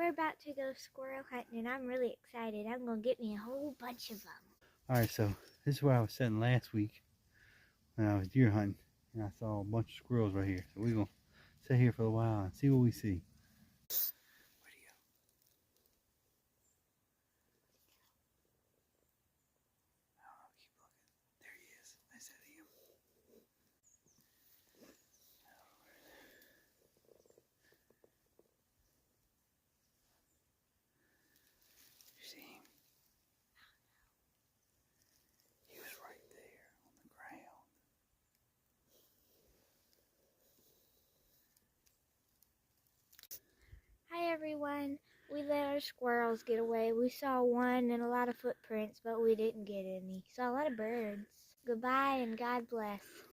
we're about to go squirrel hunting, and I'm really excited. I'm going to get me a whole bunch of them. Alright, so this is where I was sitting last week when I was deer hunting, and I saw a bunch of squirrels right here. So we're going to sit here for a while and see what we see. Where'd he go? I don't know, keep looking. There he is. I said him. You see him? He was right there on the ground. Hi, everyone. We let our squirrels get away. We saw one and a lot of footprints, but we didn't get any. Saw a lot of birds. Goodbye and God bless.